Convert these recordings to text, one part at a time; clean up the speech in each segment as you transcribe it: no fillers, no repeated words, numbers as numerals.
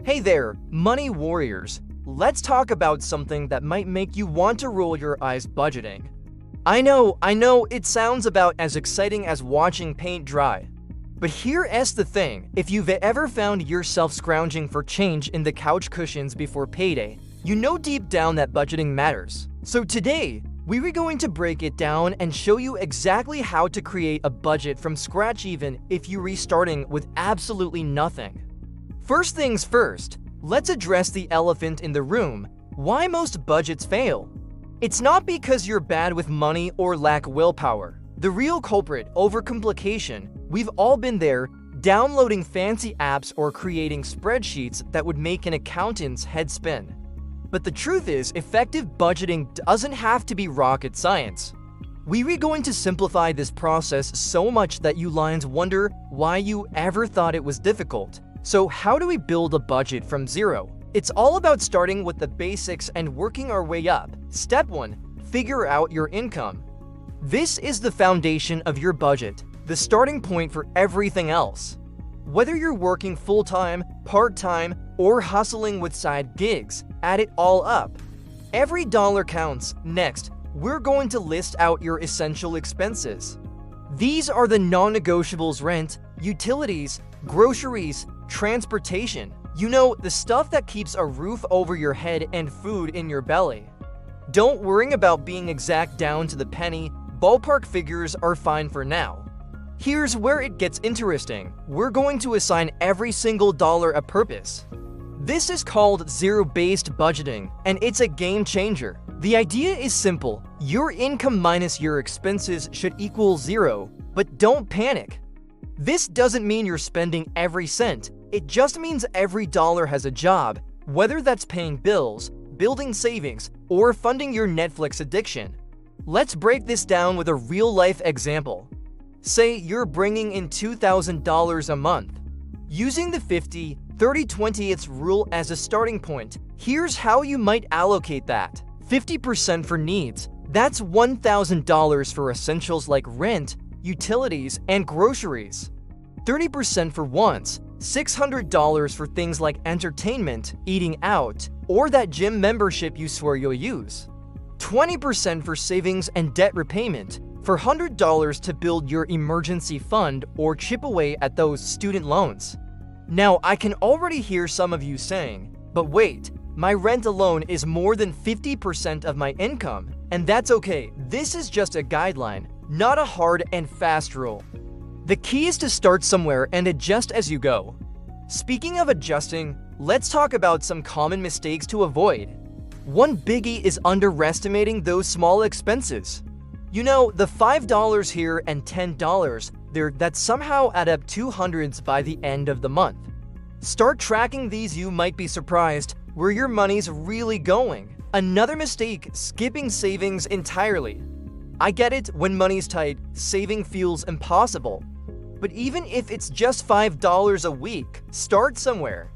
Hey there, money warriors. Let's talk about something that might make you want to roll your eyes: budgeting. I know, it sounds about as exciting as watching paint dry. But here's the thing: if you've ever found yourself scrounging for change in the couch cushions before payday, you know deep down that budgeting matters. So today, we're going to break it down and show you exactly how to create a budget from scratch, even if you're restarting with absolutely nothing. First things first, let's address the elephant in the room: why most budgets fail. It's not because you're bad with money or lack willpower. The real culprit: overcomplication. We've all been there, downloading fancy apps or creating spreadsheets that would make an accountant's head spin. But the truth is, effective budgeting doesn't have to be rocket science. We're going to simplify this process so much that you lions wonder why you ever thought it was difficult. So how do we build a budget from zero? It's all about starting with the basics and working our way up. Step 1. Figure out your income. This is the foundation of your budget, the starting point for everything else. Whether you're working full-time, part-time, or hustling with side gigs, add it all up. Every dollar counts. Next, we're going to list out your essential expenses. These are the non-negotiables: rent, utilities, groceries, transportation. You know, the stuff that keeps a roof over your head and food in your belly. Don't worry about being exact down to the penny. Ballpark figures are fine for now. Here's where it gets interesting. We're going to assign every single dollar a purpose. This is called zero-based budgeting, and it's a game changer. The idea is simple: your income minus your expenses should equal zero. But don't panic. This doesn't mean you're spending every cent. It just means every dollar has a job, whether that's paying bills, building savings, or funding your Netflix addiction. Let's break this down with a real-life example. Say you're bringing in $2,000 a month. Using the 50-30-20 rule as a starting point, here's how you might allocate that. 50% for needs. That's $1,000 for essentials like rent, utilities, and groceries. 30% for wants. $600 for things like entertainment, eating out, or that gym membership you swear you'll use. 20% for savings and debt repayment, for $100 to build your emergency fund or chip away at those student loans. Now, I can already hear some of you saying, but wait, my rent alone is more than 50% of my income. And that's okay. This is just a guideline, not a hard and fast rule. The key is to start somewhere and adjust as you go. Speaking of adjusting, let's talk about some common mistakes to avoid. One biggie is underestimating those small expenses. You know, the $5 here and $10 there that somehow add up to hundreds by the end of the month. Start tracking these. You might be surprised where your money's really going. Another mistake: skipping savings entirely. I get it, when money's tight, saving feels impossible. But even if it's just $5 a week, start somewhere.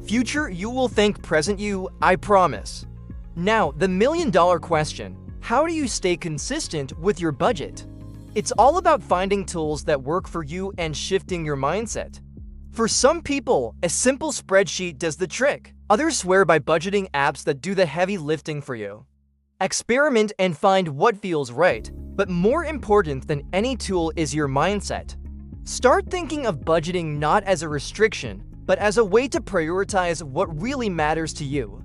Future you will thank present you, I promise. Now, the million-dollar question: how do you stay consistent with your budget? It's all about finding tools that work for you and shifting your mindset. For some people, a simple spreadsheet does the trick. Others swear by budgeting apps that do the heavy lifting for you. Experiment and find what feels right, but more important than any tool is your mindset. Start thinking of budgeting not as a restriction, but as a way to prioritize what really matters to you.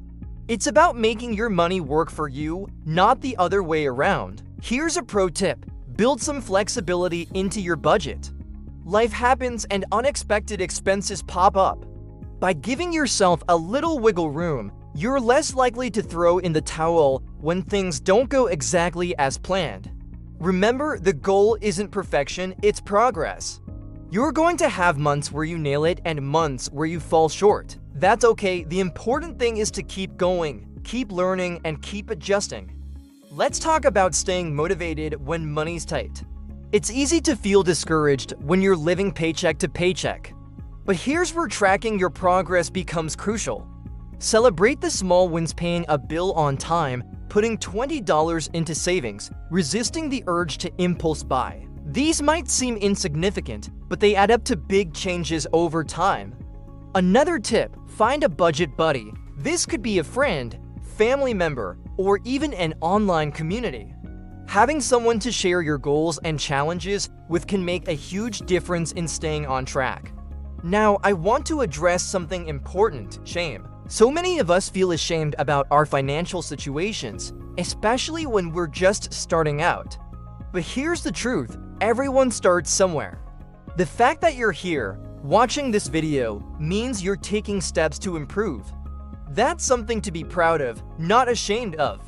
It's about making your money work for you, not the other way around. Here's a pro tip: build some flexibility into your budget. Life happens and unexpected expenses pop up. By giving yourself a little wiggle room, you're less likely to throw in the towel when things don't go exactly as planned. Remember, the goal isn't perfection, it's progress. You're going to have months where you nail it and months where you fall short. That's okay. The important thing is to keep going, keep learning, and keep adjusting. Let's talk about staying motivated when money's tight. It's easy to feel discouraged when you're living paycheck to paycheck. But here's where tracking your progress becomes crucial. Celebrate the small wins: paying a bill on time, putting $20 into savings, resisting the urge to impulse buy. These might seem insignificant, but they add up to big changes over time. Another tip, find a budget buddy. This could be a friend, family member, or even an online community. Having someone to share your goals and challenges with can make a huge difference in staying on track. Now, I want to address something important, shame. So many of us feel ashamed about our financial situations, especially when we're just starting out. But here's the truth, everyone starts somewhere. The fact that you're here, watching this video, means you're taking steps to improve. That's something to be proud of, not ashamed of.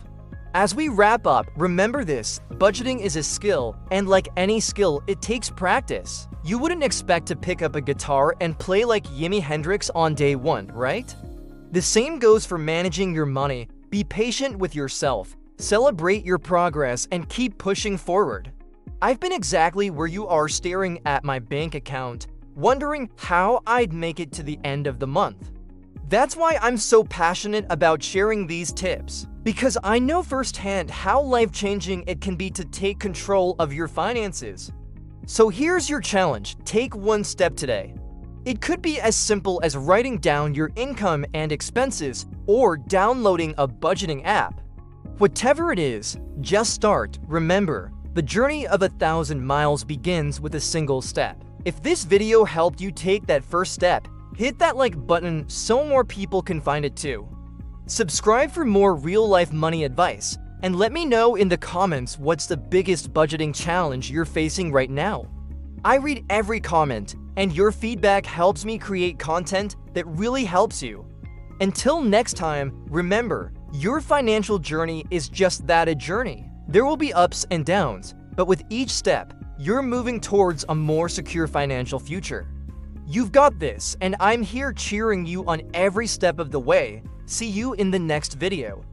As we wrap up, remember this, budgeting is a skill, and like any skill, it takes practice. You wouldn't expect to pick up a guitar and play like Jimi Hendrix on day one, right? The same goes for managing your money. Be patient with yourself, celebrate your progress, and keep pushing forward. I've been exactly where you are, staring at my bank account, wondering how I'd make it to the end of the month. That's why I'm so passionate about sharing these tips, because I know firsthand how life-changing it can be to take control of your finances. So here's your challenge, take one step today. It could be as simple as writing down your income and expenses or downloading a budgeting app. Whatever it is, just start. Remember, the journey of 1,000 miles begins with a single step. If this video helped you take that first step, hit that like button so more people can find it too. Subscribe for more real-life money advice, and let me know in the comments what's the biggest budgeting challenge you're facing right now. I read every comment, and your feedback helps me create content that really helps you. Until next time, remember, your financial journey is just that, a journey. There will be ups and downs, but with each step, you're moving towards a more secure financial future. You've got this, and I'm here cheering you on every step of the way. See you in the next video.